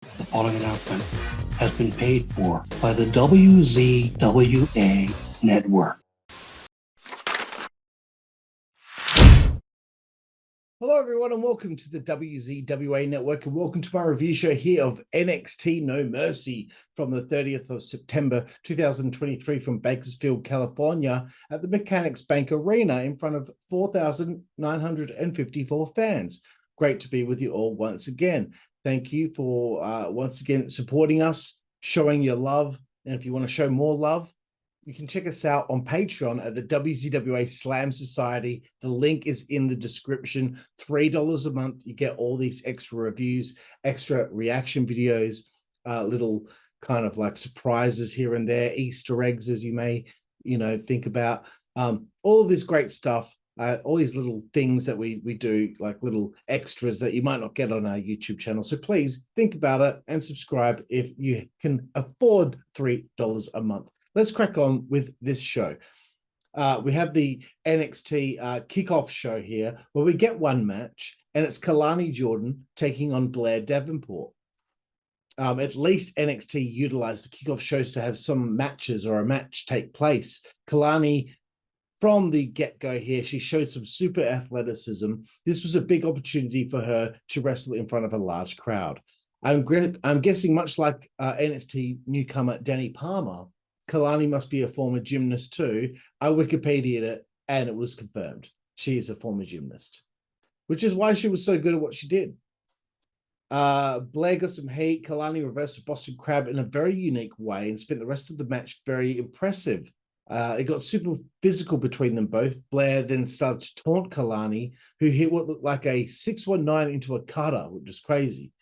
The following announcement has been paid for by the WZWA Network. Hello, everyone, and welcome to the WZWA Network, and welcome to my review show here of NXT No Mercy from the 30th of September 2023 from Bakersfield, California at the Mechanics Bank Arena in front of 4,954 fans. Great to be with you all once again. Thank you for once again supporting us, showing your love, and if you want to show more love, you can check us out on Patreon at the WZWA Slam Society. The link is in the description. $3 a month. You get all these extra reviews, extra reaction videos, little kind of like surprises here and there, Easter eggs, as you may, think about. All of this great stuff, all these little things that we do, like little extras that you might not get on our YouTube channel. So please think about it and subscribe if you can afford $3 a month. Let's crack on with this show. We have the NXT kickoff show here where we get one match, and it's Kelani Jordan taking on Blair Davenport. At least NXT utilized the kickoff shows to have some matches or a match take place. Kelani, from the get-go here, she showed some super athleticism. This was a big opportunity for her to wrestle in front of a large crowd. I'm guessing much like NXT newcomer Danny Palmer, Kelani must be a former gymnast too. I Wikipedia'd it, and it was confirmed. She is a former gymnast, which is why she was so good at what she did. Blair got some heat. Kelani reversed a Boston Crab in a very unique way and spent the rest of the match very impressive. It got super physical between them both. Blair then started to taunt Kelani, who hit what looked like a 619 into a cutter, which was crazy.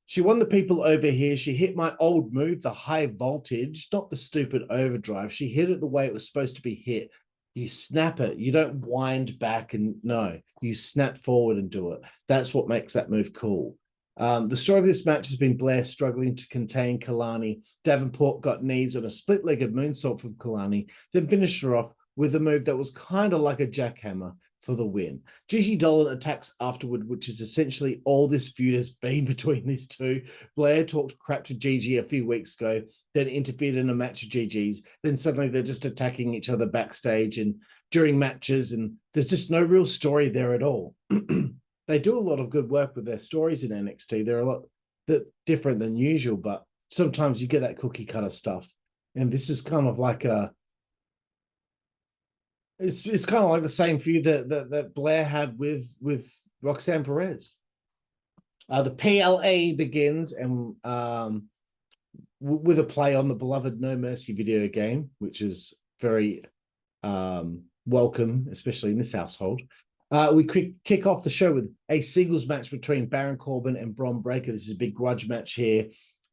She won the people over here. She hit my old move, the high voltage, not the stupid overdrive. She hit it the way it was supposed to be hit. You snap it. You don't wind back and no, you snap forward and do it. That's what makes that move cool. The story of this match has been Blair struggling to contain Kelani. Davenport got knees on a split-legged moonsault from Kelani, then finished her off with a move that was kind of like a jackhammer for the win. Gigi Dolan attacks afterward, which is essentially all this feud has been between these two. Blair talked crap to Gigi a few weeks ago, then interfered in a match of Gigi's. Then suddenly they're just attacking each other backstage and during matches, and there's just no real story there at all. They do a lot of good work with their stories in NXT. They're a lot different than usual, but sometimes you get that cookie cutter stuff. And this is kind of like it's kind of like the same feud that Blair had with Roxanne Perez. The PLA begins and with a play on the beloved No Mercy video game, which is very welcome, especially in this household. We kick off the show with a singles match between Baron Corbin and Bron Breakker. This is a big grudge match here.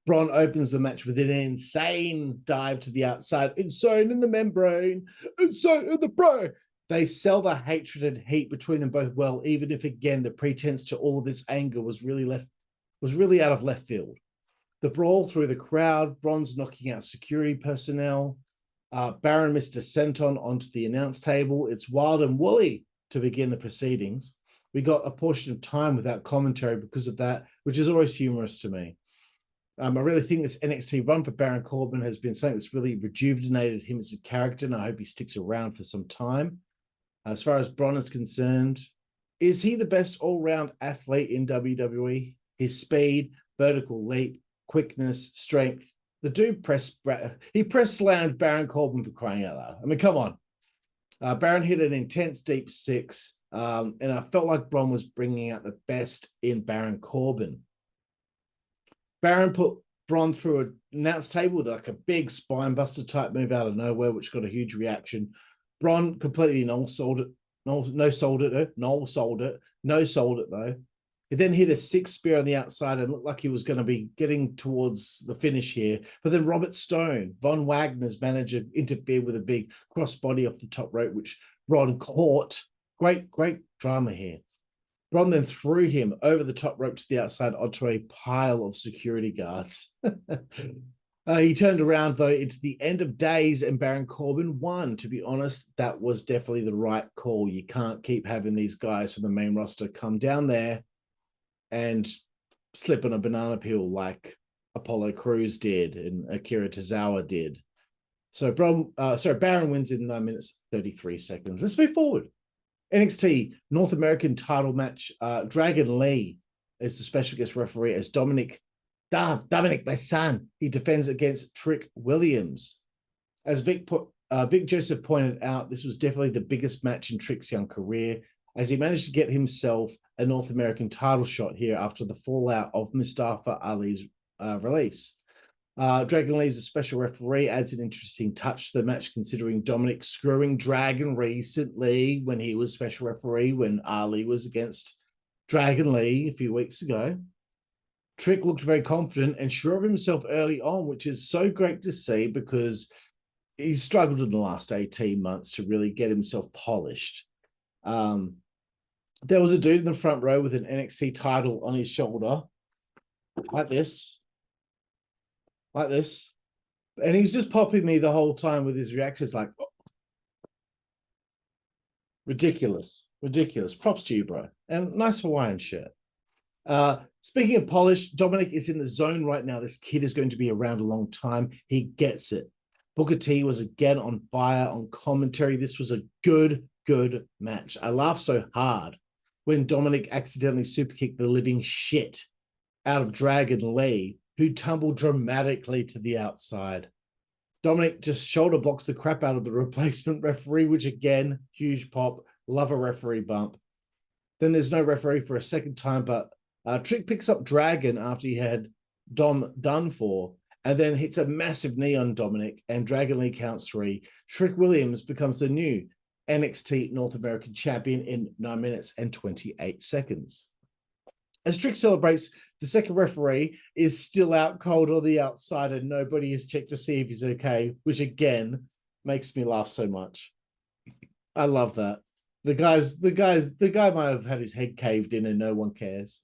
Bron opens the match with an insane dive to the outside. Insane in the membrane. Insane in the bro. They sell the hatred and heat between them both well, even if, again, the pretense to all this anger was really out of left field. The brawl through the crowd. Bron's knocking out security personnel. Baron missed a senton onto the announce table. It's wild and woolly to begin the proceedings. We got a portion of time without commentary because of that, which is always humorous to me. I really think this NXT run for Baron Corbin has been something that's really rejuvenated him as a character, and I hope he sticks around for some time. As far as Bron is concerned, is he the best all-round athlete in WWE? His speed, vertical leap, quickness, strength. The dude press slammed Baron Corbin for crying out loud. I mean, come on. Baron hit an intense deep six, and I felt like Bron was bringing out the best in Baron Corbin. Baron put Bron through an announce table with like a big spine buster type move out of nowhere, which got a huge reaction. Bron completely no-sold it though. He then hit a six spear on the outside and looked like he was going to be getting towards the finish here. But then Robert Stone, Von Wagner's manager, interfered with a big crossbody off the top rope, which Bron caught. Great drama here. Bron then threw him over the top rope to the outside onto a pile of security guards. He turned around, though. It's the end of days, and Baron Corbin won. To be honest, that was definitely the right call. You can't keep having these guys from the main roster come down there and slip on a banana peel like Apollo Crews did and Akira Tozawa did. So Baron wins in 9 minutes 33 seconds. Let's move forward. NXT North American title match. Dragon Lee is the special guest referee as Dominik, my son. He defends against Trick Williams. As Vic Joseph pointed out, this was definitely the biggest match in Trick's young career, as he managed to get himself a North American title shot here after the fallout of Mustafa Ali's release. Dragon Lee as a special referee adds an interesting touch to the match, considering Dominik screwing Dragon recently when he was special referee when Ali was against Dragon Lee a few weeks ago. Trick looked very confident and sure of himself early on, which is so great to see because he's struggled in the last 18 months to really get himself polished. There was a dude in the front row with an NXT title on his shoulder, like this. And he's just popping me the whole time with his reactions like, oh. Ridiculous. Props to you, bro. And nice Hawaiian shirt. Speaking of polish, Dominik is in the zone right now. This kid is going to be around a long time. He gets it. Booker T was again on fire on commentary. This was a good match. I laughed so hard when Dominik accidentally superkicked the living shit out of Dragon Lee, who tumbled dramatically to the outside. Dominik just shoulder blocks the crap out of the replacement referee, which again, huge pop. Love a referee bump. Then there's no referee for a second time, but Trick picks up Dragon after he had Dom done for, and then hits a massive knee on Dominik, and Dragon Lee counts 3. Trick Williams becomes the new NXT North American champion in 9 minutes and 28 seconds. As Trick celebrates, the second referee is still out cold on the outside and nobody has checked to see if he's okay, which again makes me laugh so much. I love that. The guy might have had his head caved in and no one cares.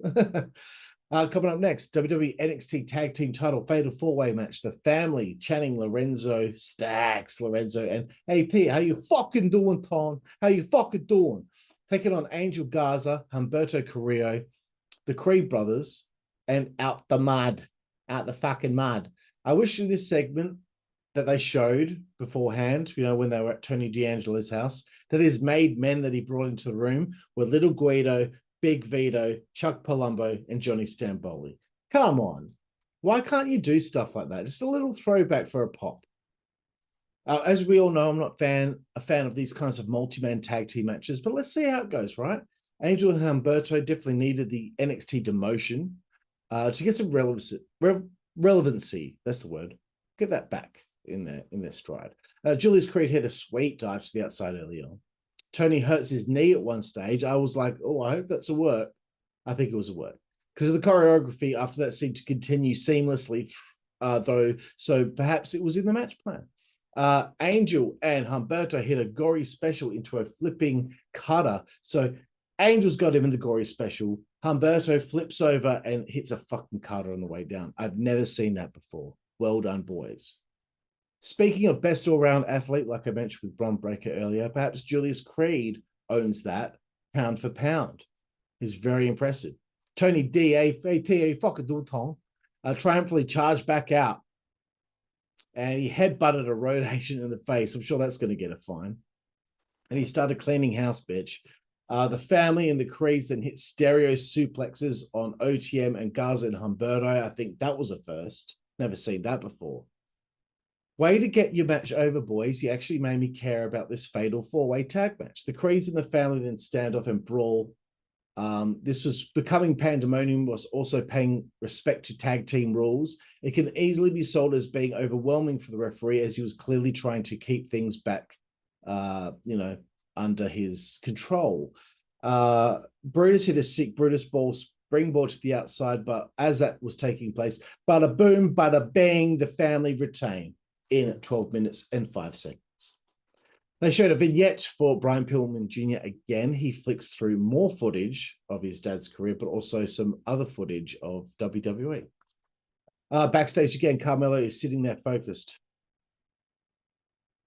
Coming up next, WWE NXT Tag Team Title Fatal 4-Way match. The family, Channing, Lorenzo, Stacks, Lorenzo, and AP. How you fucking doing, Ton? How you fucking doing? Taking on Angel Garza, Humberto Carrillo, the Creed brothers, and Out the fucking mud. I wish in this segment that they showed beforehand, when they were at Tony D'Angelo's house, that his made men that he brought into the room were Little Guido, Big Vito, Chuck Palumbo, and Johnny Stamboli. Come on. Why can't you do stuff like that? Just a little throwback for a pop. As we all know, I'm not a fan of these kinds of multi-man tag team matches, but let's see how it goes, right? Angel and Humberto definitely needed the NXT demotion to get some relevancy. That's the word. Get that back in their stride. Julius Creed hit a sweet dive to the outside early on. Tony hurts his knee at one stage. I was like, oh, I hope that's a work. I think it was a work because of the choreography after that seemed to continue seamlessly, though. So perhaps it was in the match plan. Angel and Humberto hit a gory special into a flipping cutter. So Angel's got him in the gory special. Humberto flips over and hits a fucking cutter on the way down. I've never seen that before. Well done, boys. Speaking of best all-round athlete, like I mentioned with Bron Breakker earlier, perhaps Julius Creed owns that pound for pound. He's very impressive. Tony D.A.T.A. Fokadultong triumphantly charged back out. And he headbutted a road agent in the face. I'm sure that's going to get a fine. And he started cleaning house, bitch. The family and the Creeds then hit stereo suplexes on OTM and Garza and Humberto. I think that was a first. Never seen that before. Way to get your match over, boys. You actually made me care about this fatal 4-way tag match. The Creeds and the family then stand off and brawl. This was becoming pandemonium, was also paying respect to tag team rules. It can easily be sold as being overwhelming for the referee, as he was clearly trying to keep things back, under his control. Brutus hit a sick Brutus ball springboard to the outside, but as that was taking place, bada boom, bada bang, the family retain in 12 minutes and 5 seconds. They showed a vignette for Brian Pillman Jr. again. He flicks through more footage of his dad's career, but also some other footage of WWE. Backstage again, Carmelo is sitting there focused.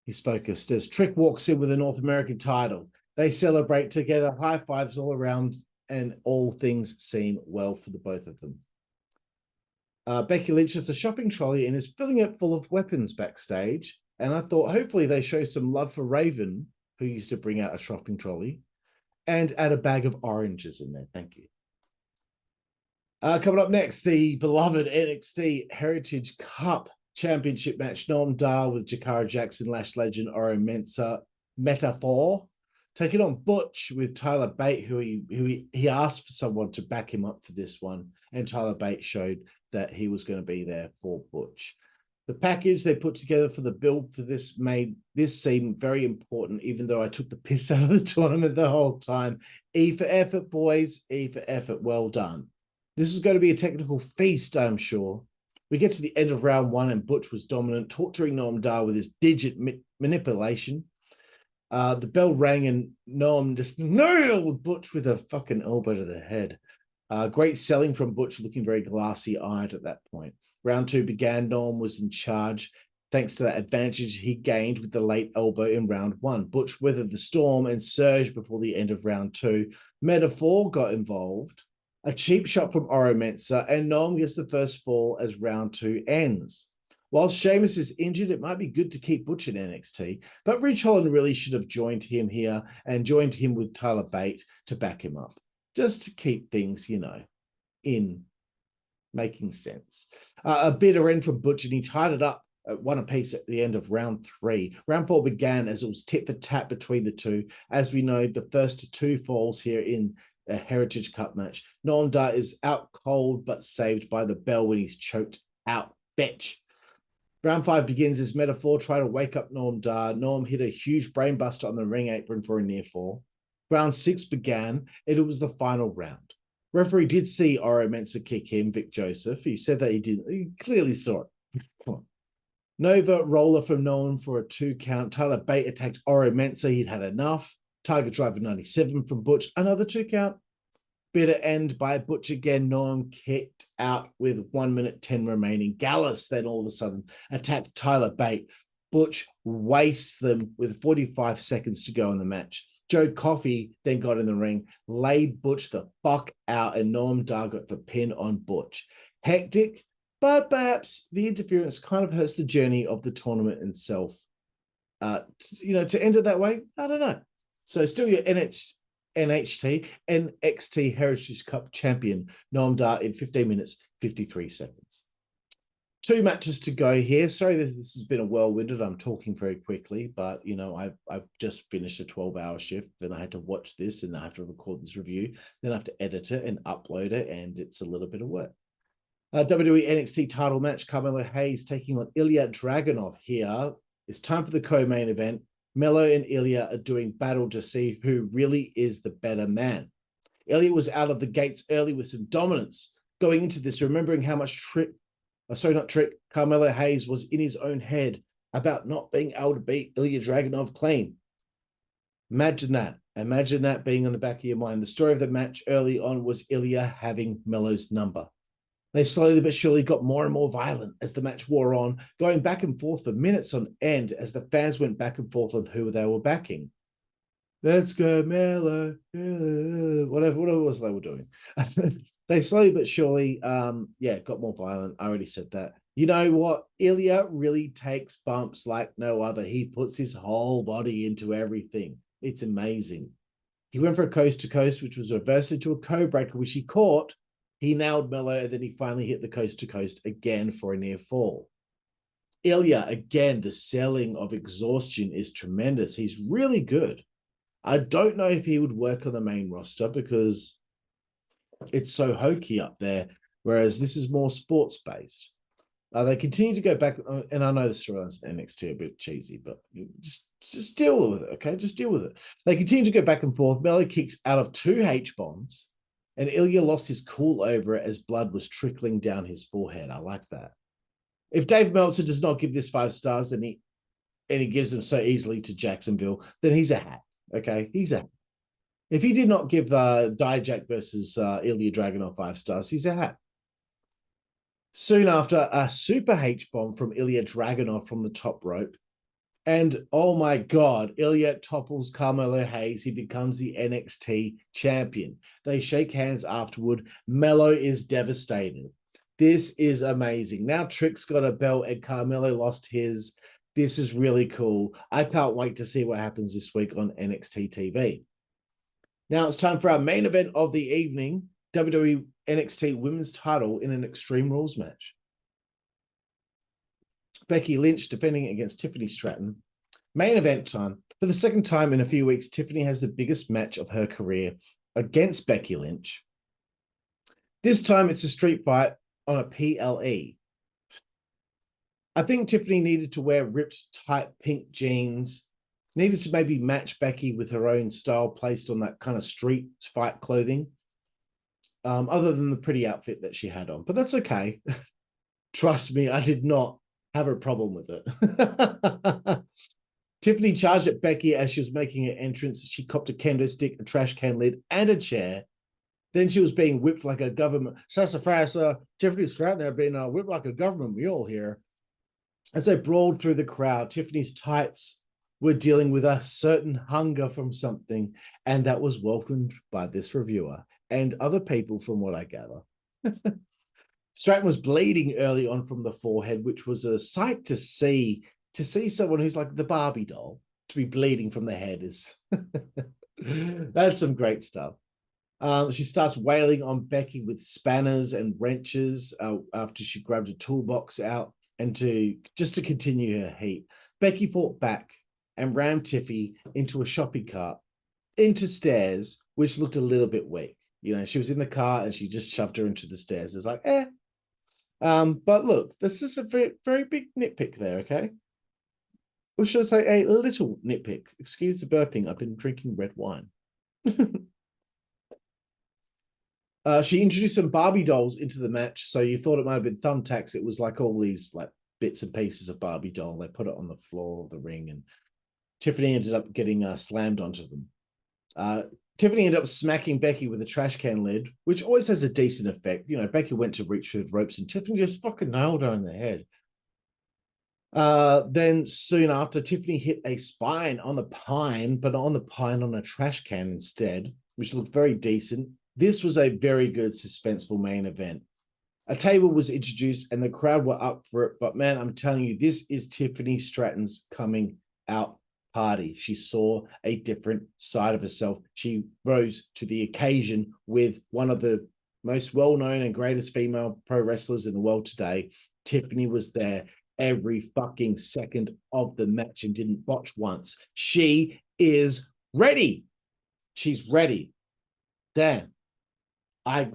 He's focused as Trick walks in with a North American title. They celebrate together, high fives all around, and all things seem well for the both of them. Becky Lynch has a shopping trolley and is filling it full of weapons backstage. And I thought hopefully they show some love for Raven, who used to bring out a shopping trolley, and add a bag of oranges in there. Thank you. Coming up next, the beloved NXT Heritage Cup Championship match. Noam Dar with Jakara Jackson, Lash Legend, Oro Mensah, Metaphor, taking on Butch with Tyler Bate, who he asked for someone to back him up for this one, and Tyler Bate showed that he was going to be there for Butch. The package they put together for the build for this made this seem very important, even though I took the piss out of the tournament the whole time. E for effort, boys. E for effort. Well done. This is going to be a technical feast, I'm sure. We get to the end of round one, and Butch was dominant, torturing Noam Dar with his digit manipulation. The bell rang, and Noam just nailed Butch with a fucking elbow to the head. Great selling from Butch, looking very glassy-eyed at that point. Round two began. Noam was in charge, thanks to that advantage he gained with the late elbow in round one. Butch weathered the storm and surged before the end of round two. Metaphor got involved. A cheap shot from Oro Mensah, and Noam gets the first fall as round two ends. While Sheamus is injured, it might be good to keep Butch in NXT, but Ridge Holland really should have joined him here and joined him with Tyler Bate to back him up, just to keep things, in making sense. A bitter end from Butch, and he tied it up at one apiece at the end of round three. Round four began as it was tit for tat between the two. As we know, the first two falls here in a Heritage Cup match. Noam Dar is out cold, but saved by the bell when he's choked out. Bitch. Round five begins as Metaphor tried to wake up Noam Dar. Noam hit a huge brainbuster on the ring apron for a near fall. Round six began, and it was the final round. Referee did see Oro Mensah kick him, Vic Joseph. He said that he didn't. He clearly saw it. Come on. Nova roller from Noam for a 2 count. Tyler Bate attacked Oro Mensah. He'd had enough. Tiger Driver 97 from Butch. Another 2 count. Bitter end by Butch again. Noam kicked out with 1 minute 10 remaining. Gallus then all of a sudden attacked Tyler Bate. Butch wastes them with 45 seconds to go in the match. Joe Coffey then got in the ring, laid Butch the fuck out, and Noam Dar got the pin on Butch. Hectic, but perhaps the interference kind of hurts the journey of the tournament itself. To end it that way, I don't know. So still your NXT Heritage Cup champion, Noam Dar, in 15 minutes, 53 seconds. 2 matches to go here. Sorry, this has been a whirlwinded. I'm talking very quickly, but I've just finished a 12-hour shift. Then I had to watch this, and I have to record this review. Then I have to edit it and upload it, and it's a little bit of work. WWE NXT title match: Carmelo Hayes taking on Ilja Dragunov. Here it's time for the co-main event. Melo and Ilja are doing battle to see who really is the better man. Ilja was out of the gates early with some dominance. Going into this, remembering how much Carmelo Hayes was in his own head about not being able to beat Ilja Dragunov clean. Imagine that. Imagine that being on the back of your mind. The story of the match early on was Ilja having Melo's number. They slowly but surely got more and more violent as the match wore on, going back and forth for minutes on end as the fans went back and forth on who they were backing. Let's go, Melo. Whatever it was they were doing. They slowly but surely, got more violent. I already said that. You know what? Ilja really takes bumps like no other. He puts his whole body into everything. It's amazing. He went for a coast to coast, which was reversed into a code breaker, which he caught. He nailed Melo, and then he finally hit the coast to coast again for a near fall. Ilja, again, the selling of exhaustion is tremendous. He's really good. I don't know if he would work on the main roster because it's so hokey up there, whereas this is more sports-based. They continue to go back, and I know the storylines in NXT are a bit cheesy, but just deal with it, okay? Just deal with it. They continue to go back and forth. Melo kicks out of 2 H-bombs, and Ilja lost his cool over it as blood was trickling down his forehead. I like that. If Dave Meltzer does not give this 5 stars, and he gives them so easily to Jacksonville, then he's a hack, okay? He's a hack. If he did not give the Dijak versus Ilja Dragunov 5 stars, he's a hack. Soon after, a super H-bomb from Ilja Dragunov from the top rope. And oh my God, Ilja topples Carmelo Hayes. He becomes the NXT champion. They shake hands afterward. Melo is devastated. This is amazing. Now Trick's got a belt and Carmelo lost his. This is really cool. I can't wait to see what happens this week on NXT TV. Now it's time for our main event of the evening, WWE NXT Women's title in an Extreme Rules match. Becky Lynch defending against Tiffany Stratton. Main event time. For the second time in a few weeks, Tiffany has the biggest match of her career against Becky Lynch. This time it's a street fight on a PLE. I think Tiffany needed to wear ripped, tight pink jeans, needed to maybe match Becky with her own style placed on that kind of street fight clothing, other than the pretty outfit that she had on. But that's okay. Trust me, I did not have a problem with it. Tiffany charged at Becky as she was making her entrance. She copped a kendo stick, a trash can lid, and a chair. Then she was being whipped like a government. Sassafras, Tiffany Stratton there being whipped like a government mule here. As they brawled through the crowd, Tiffany's tights were dealing with a certain hunger from something, and that was welcomed by this reviewer and other people from what I gather. Stratton was bleeding early on from the forehead, which was a sight to see someone who's like the Barbie doll to be bleeding from the head is that's some great stuff. She starts wailing on Becky with spanners and wrenches after she grabbed a toolbox out and to continue her heat. Becky fought back and rammed Tiffy into a shopping cart, into stairs, which looked a little bit weak. You know, she was in the car and she just shoved her into the stairs. It's like, but look, this is a very, very big nitpick there, okay? Or should I say a little nitpick? Excuse the burping, I've been drinking red wine. She introduced some Barbie dolls into the match, so you thought it might have been thumbtacks. It was like all these like bits and pieces of Barbie doll. They put it on the floor of the ring, and Tiffany ended up getting slammed onto them. Tiffany ended up smacking Becky with a trash can lid, which always has a decent effect. You know, Becky went to reach through the ropes, and Tiffany just fucking nailed her in the head. Then soon after, Tiffany hit a spine on the pine, but on the pine on a trash can instead, which looked very decent. This was a very good suspenseful main event. A table was introduced and the crowd were up for it. But man, I'm telling you, this is Tiffany Stratton's coming out party. She saw a different side of herself. She rose to the occasion with one of the most well-known and greatest female pro wrestlers in the world today. Tiffany was there every fucking second of the match and didn't botch once. She is ready. She's ready. Damn. I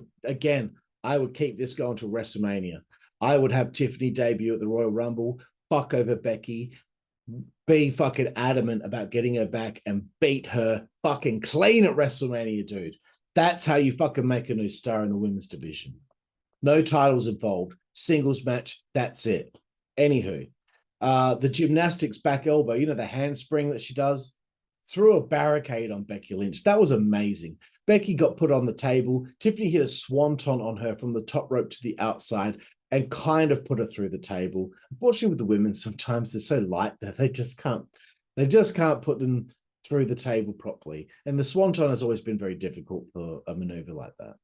would keep this going to WrestleMania. I would have Tiffany debut at the Royal Rumble, fuck over Becky, be fucking adamant about getting her back and beat her fucking clean at WrestleMania, dude. That's how you fucking make a new star in the women's division. No titles involved. Singles match, that's it. Anywho, the gymnastics back elbow, you know, the handspring that she does, threw a barricade on Becky Lynch. That was amazing. Becky got put on the table. Tiffany hit a swanton on her from the top rope to the outside and kind of put her through the table. Unfortunately, with the women, sometimes they're so light that they just can't put them through the table properly. And the swanton has always been very difficult for a maneuver like that.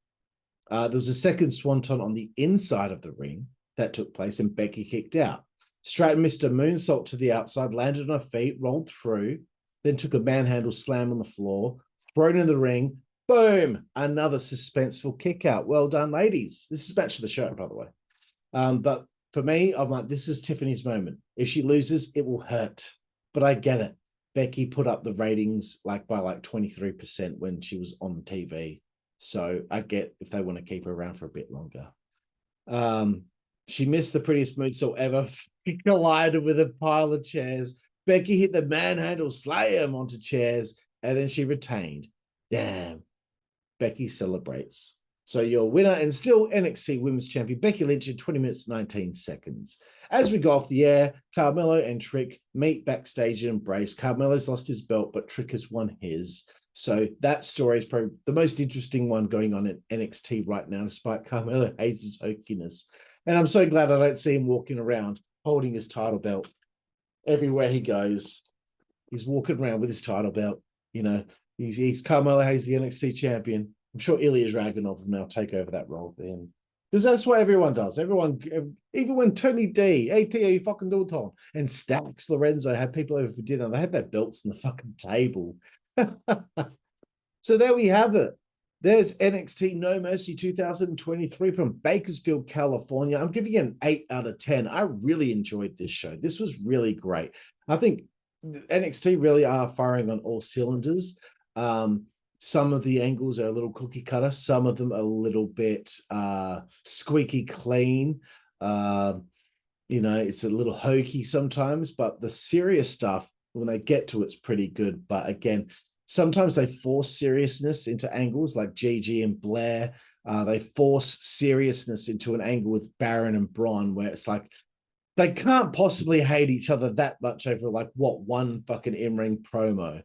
There was a second swanton on the inside of the ring that took place, and Becky kicked out. Stratton missed a moonsault to the outside, landed on her feet, rolled through, then took a manhandle slam on the floor, thrown in the ring. Boom! Another suspenseful kick out. Well done, ladies. This is match of the show, by the way. But for me, I'm like, this is Tiffany's moment. If she loses, it will hurt. But I get it. Becky put up the ratings by 23% when she was on TV. So I get if they want to keep her around for a bit longer. She missed the prettiest moonsault ever. Collided with a pile of chairs. Becky hit the manhandle slam onto chairs, and then she retained. Damn. Becky celebrates. So your winner and still NXT Women's Champion, Becky Lynch, in 20 minutes, 19 seconds. As we go off the air, Carmelo and Trick meet backstage and embrace. Carmelo's lost his belt, but Trick has won his. So that story is probably the most interesting one going on at NXT right now, despite Carmelo hates his hokiness. And I'm so glad I don't see him walking around holding his title belt everywhere he goes. He's walking around with his title belt. You know, he's Carmelo Hayes, the NXT champion. I'm sure Ilja Dragunov will now take over that role for him. Because that's what everyone does. Everyone, even when Tony D, ATA fucking Dalton, and Stacks Lorenzo had people over for dinner, they had their belts on the fucking table. So there we have it. There's NXT No Mercy 2023 from Bakersfield, California. I'm giving it an 8 out of 10. I really enjoyed this show. This was really great. I think NXT really are firing on all cylinders. Some of the angles are a little cookie cutter. Some of them are a little bit squeaky clean. It's a little hokey sometimes, but the serious stuff, when they get to it's pretty good. But again, sometimes they force seriousness into angles like Gigi and Blair. They force seriousness into an angle with Baron and Bron, where it's like they can't possibly hate each other that much over like one fucking in-ring promo.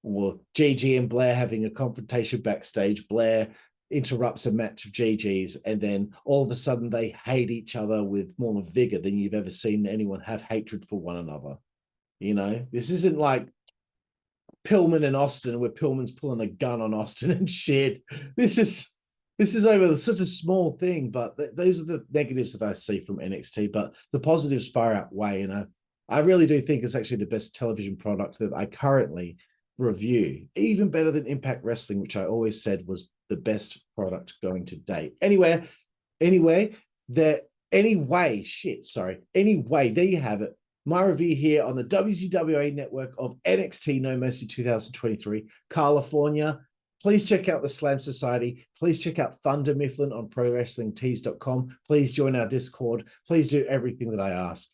Or Gigi and Blair having a confrontation backstage. Blair interrupts a match of Gigi's, and then all of a sudden they hate each other with more vigor than you've ever seen anyone have hatred for one another. This isn't like Pillman and Austin, where Pillman's pulling a gun on Austin and shit. This is over such a small thing, but those are the negatives that I see from NXT. But the positives far outweigh, and I really do think it's actually the best television product that I currently review, even better than Impact Wrestling, which I always said was the best product going to date. Anyway, there you have it. My review here on the WZWA Network of NXT No Mercy 2023, Karlifornia. Please check out the Slam Society. Please check out Thunder Mifflin on ProWrestlingTees.com. Please join our Discord. Please do everything that I ask.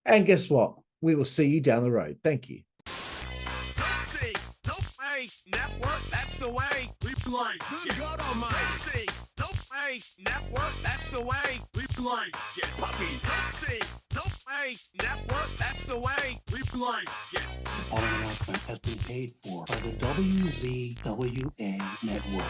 And guess what? We will see you down the road. Thank you. Network, that's the way we play. Good God Almighty. Don't pay network, that's the way we play. Get puppies. Don't pay network, that's the way we play. Get. The following announcement has been paid for by the WZWA Network.